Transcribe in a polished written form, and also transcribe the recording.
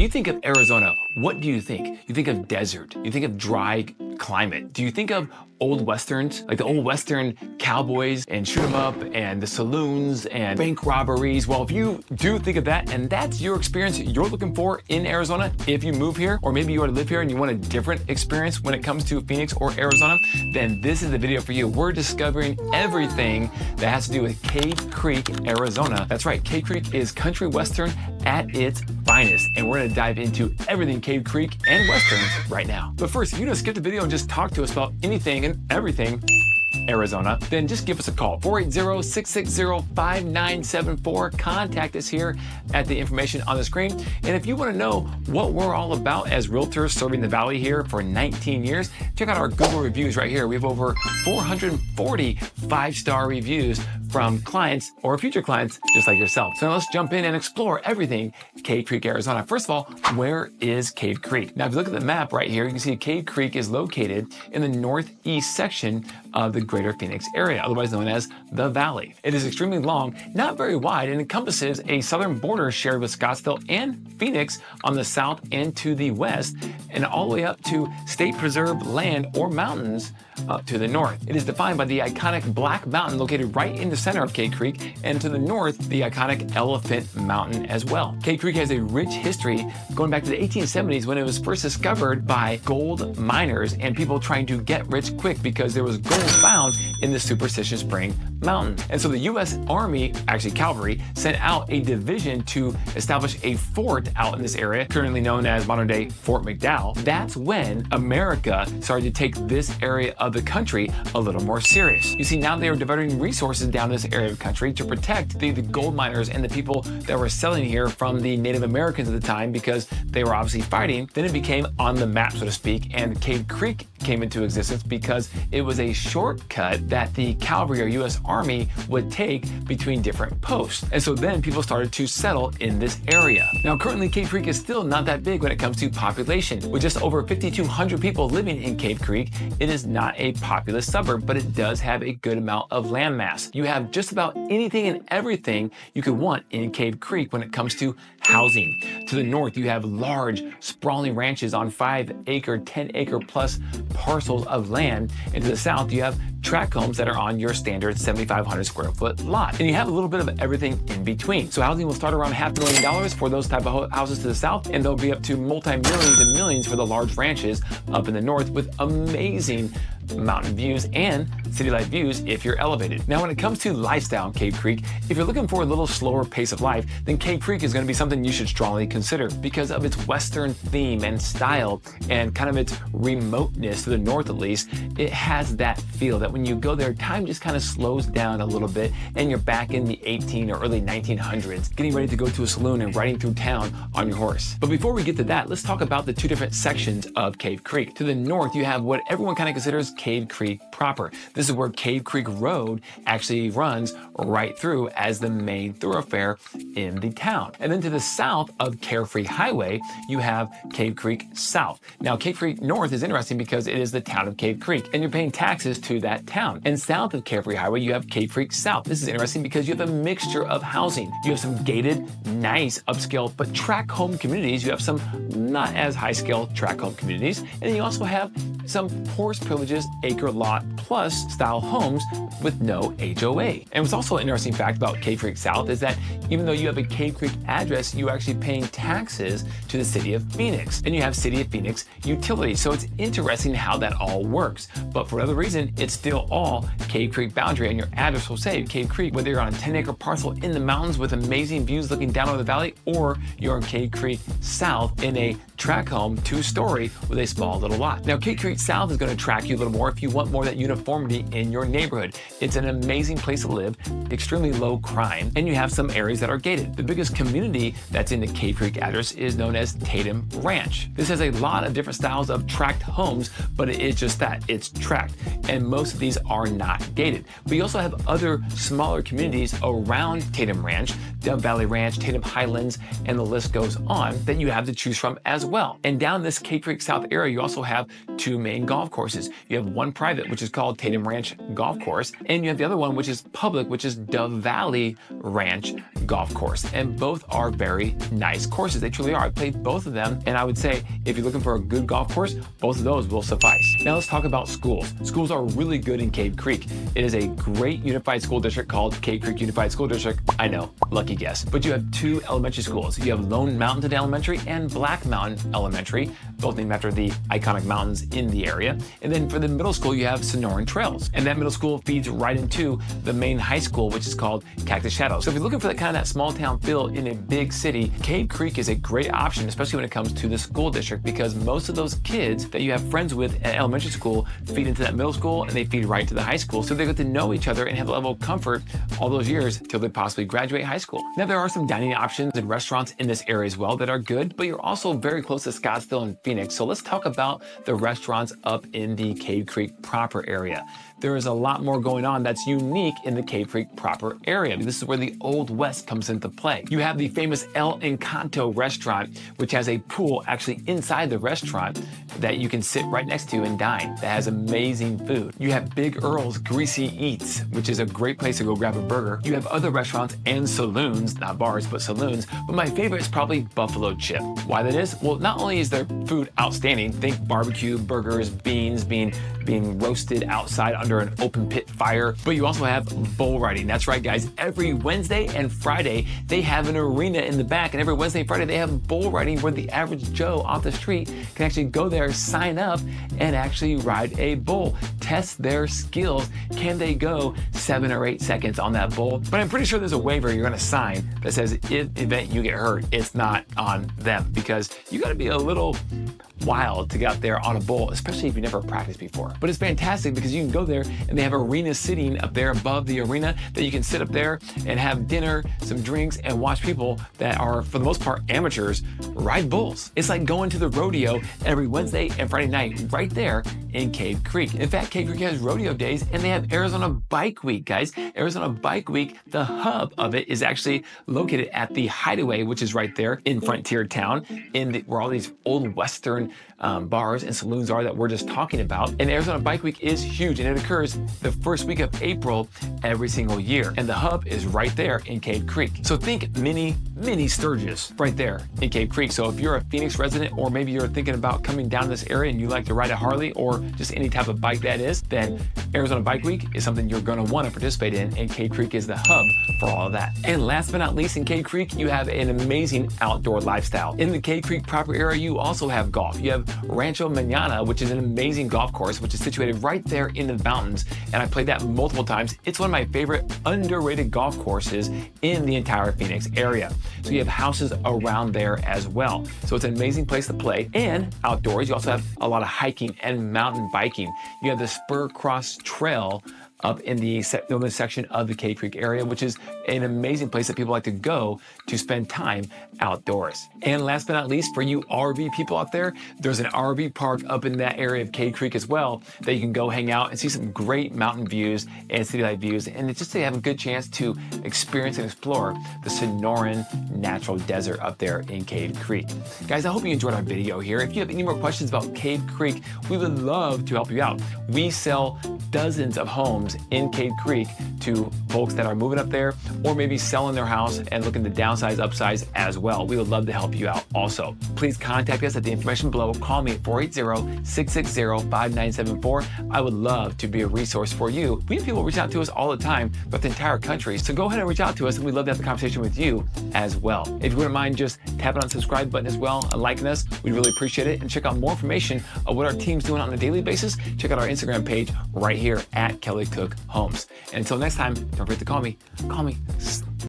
you think of Arizona, what do you think? You think of desert, you think of dry climate. Do you think of old westerns, like the old western cowboys and shoot 'em up and the saloons and bank robberies? Well, if you do think of that and that's your experience you're looking for in Arizona, if you move here, or maybe you already live here and you want a different experience when it comes to Phoenix or Arizona, then this is the video for you. We're discovering everything that has to do with Cave Creek, Arizona. That's right, Cave Creek is country western at its finest, and we're gonna dive into everything Cave Creek and western right now. But first, if you don't skip the video and just talk to us about anything and everything Arizona, then just give us a call, 480-660-5974. Contact us here at the information on the screen. And if you want to know what we're all about as realtors serving the Valley here for 19 years, check out our Google reviews right here. We have over 440 5-star reviews from clients or future clients just like yourself. So now let's jump in and explore everything Cave Creek, Arizona. First of all, where is Cave Creek? Now, if you look at the map right here, you can see Cave Creek is located in the northeast section of the greater Phoenix area, otherwise known as the Valley. It is extremely long, not very wide, and encompasses a southern border shared with Scottsdale and Phoenix on the south and to the west, and all the way up to state preserved land or mountains up to the north. It is defined by the iconic Black Mountain located right in the center of Cave Creek, and to the north, the iconic Elephant Mountain as well. Cave Creek has a rich history going back to the 1870s when it was first discovered by gold miners and people trying to get rich quick because there was gold found in the Superstition Spring Mountains. And so the U.S. Army, actually cavalry, sent out a division to establish a fort out in this area, currently known as modern day Fort McDowell. That's when America started to take this area of the country a little more serious. You see, now they are diverting resources down this area of the country to protect the gold miners and the people that were selling here from the Native Americans at the time because they were obviously fighting. Then it became on the map, so to speak, and Cave Creek came into existence because it was a shortcut that the cavalry or U.S. Army would take between different posts. And so then people started to settle in this area. Now, currently, Cave Creek is still not that big when it comes to population. With just over 5,200 people living in Cave Creek, it is not a populous suburb, but it does have a good amount of land mass. You have just about anything and everything you could want in Cave Creek when it comes to housing. To the north, you have large, sprawling ranches on 5-acre, 10-acre plus parcels of land. And to the south, you have tract homes that are on your standard 7,500 square foot lot. And you have a little bit of everything in between. So housing will start around $500,000 for those type of houses to the south, and they'll be up to multi-millions and millions for the large ranches up in the north with amazing mountain views and city life views if you're elevated. Now, when it comes to lifestyle in Cave Creek, if you're looking for a little slower pace of life, then Cave Creek is going to be something you should strongly consider because of its western theme and style and kind of its remoteness to the north at least. It has that feel that when you go there, time just kind of slows down a little bit and you're back in the 18 or early 1900s, getting ready to go to a saloon and riding through town on your horse. But before we get to that, let's talk about the two different sections of Cave Creek. To the north, you have what everyone kind of considers Cave Creek proper. This is where Cave Creek Road actually runs right through as the main thoroughfare in the town. And then to the south of Carefree Highway, you have Cave Creek South. Now, Cave Creek North is interesting because it is the town of Cave Creek, and you're paying taxes to that town. And south of Carefree Highway, you have Cave Creek South. This is interesting because you have a mixture of housing. You have some gated, nice, upscale, but tract home communities. You have some not as high-scale tract home communities. And then you also have some horse privileges, acre lot plus style homes with no HOA. And what's also an interesting fact about Cave Creek South is that even though you have a Cave Creek address, you're actually paying taxes to the city of Phoenix. And you have City of Phoenix utilities. So it's interesting how that all works. But for whatever reason, it's still all Cave Creek boundary, and your address will say Cave Creek, whether you're on a 10-acre parcel in the mountains with amazing views looking down over the valley, or you're in Cave Creek South in a tract home, 2-story with a small little lot. Now, Cave Creek South is going to attract you a little more if you want more of that uniformity in your neighborhood. It's an amazing place to live, extremely low crime, and you have some areas that are gated. The biggest community that's in the Cave Creek address is known as Tatum Ranch. This has a lot of different styles of tract homes, but it is just that, it's tract, and most of these are not gated. But you also have other smaller communities around Tatum Ranch Dove Valley Ranch, Tatum Highlands, and the list goes on that you have to choose from as well. And down this Cave Creek South area, you also have 2 main golf courses. You have one private, which is called Tatum Ranch Golf Course, and you have the other one, which is public, which is Dove Valley Ranch Golf Course. And both are very nice courses. They truly are. I played both of them, and I would say if you're looking for a good golf course, both of those will suffice. Now let's talk about schools. Schools are really good in Cave Creek. It is a great unified school district called Cave Creek Unified School District. I know, lucky guess. But you have 2 elementary schools. You have Lone Mountain Elementary and Black Mountain Elementary, both named after the iconic mountains in the area. And then for the middle school, you have Sonoran Trails. And that middle school feeds right into the main high school, which is called Cactus Shadows. So if you're looking for that kind of that small town feel in a big city, Cave Creek is a great option, especially when it comes to the school district, because most of those kids that you have friends with at elementary school feed into that middle school and they feed right to the high school. So they get to know each other and have a level of comfort all those years till they possibly graduate high school. Now there are some dining options and restaurants in this area as well that are good, but you're also very close to Scottsdale and Phoenix. So let's talk about the restaurants up in the Cave Creek proper area. There is a lot more going on that's unique in the Cave Creek proper area. This is where the Old West comes into play. You have the famous El Encanto restaurant, which has a pool actually inside the restaurant that you can sit right next to and dine. That has amazing food. You have Big Earl's Greasy Eats, which is a great place to go grab a burger. You have other restaurants and saloons, not bars, but saloons. But my favorite is probably Buffalo Chip. Why that is? Well, not only is their food outstanding, think barbecue, burgers, beans being roasted outside under an open pit fire, but you also have bull riding. That's right, guys. Every Wednesday and Friday, they have an arena in the back, and every Wednesday and Friday, they have bull riding where the average Joe off the street can actually go there, sign up, and actually ride a bull, test their skills. Can they go 7 or 8 seconds on that bull? But I'm pretty sure there's a waiver you're gonna sign that says if event you get hurt, it's not on them, because you gotta be a little wild to get out there on a bull, especially if you never practiced before. But it's fantastic because you can go there and they have arena seating up there above the arena that you can sit up there and have dinner, some drinks, and watch people that are, for the most part, amateurs ride bulls. It's like going to the rodeo every Wednesday and Friday night right there in Cave Creek. In fact, Cave Creek has rodeo days and they have Arizona Bike Week, guys. Arizona Bike Week, the hub of it is actually located at the Hideaway, which is right there in Frontier Town, where all these old Western bars and saloons are that we're just talking about. And Arizona Bike Week is huge, and it occurs the first week of April every single year. And the hub is right there in Cave Creek. So think mini Sturgis right there in Cave Creek. So if you're a Phoenix resident, or maybe you're thinking about coming down this area and you like to ride a Harley or just any type of bike that is, then Arizona Bike Week is something you're going to want to participate in, and Cave Creek is the hub for all of that. And last but not least, in Cave Creek, you have an amazing outdoor lifestyle. In the Cave Creek proper area, you also have golf. You have Rancho Mañana, which is an amazing golf course, which is situated right there in the mountains. And I played that multiple times. It's one of my favorite underrated golf courses in the entire Phoenix area. So you have houses around there as well. So it's an amazing place to play. And outdoors, you also have a lot of hiking and mountain biking. You have the Spur Cross Trail up in the section of the Cave Creek area, which is an amazing place that people like to go to spend time outdoors. And last but not least, for you RV people out there, there's an RV park up in that area of Cave Creek as well that you can go hang out and see some great mountain views and city light views, and it's just to have a good chance to experience and explore the Sonoran natural desert up there in Cave Creek. Guys, I hope you enjoyed our video here. If you have any more questions about Cave Creek, we would love to help you out. We sell dozens of homes in Cave Creek to folks that are moving up there, or maybe selling their house and looking to downsize, upsize as well. We would love to help you out also. Please contact us at the information below. Call me at 480-660-5974. I would love to be a resource for you. We have people reach out to us all the time throughout the entire country, so go ahead and reach out to us, and we'd love to have a conversation with you as well. If you wouldn't mind just tapping on the subscribe button as well and liking us, we'd really appreciate it. And check out more information of what our team's doing on a daily basis. Check out our Instagram page right here at Kelly Cook Homes. And until next time, don't forget to call me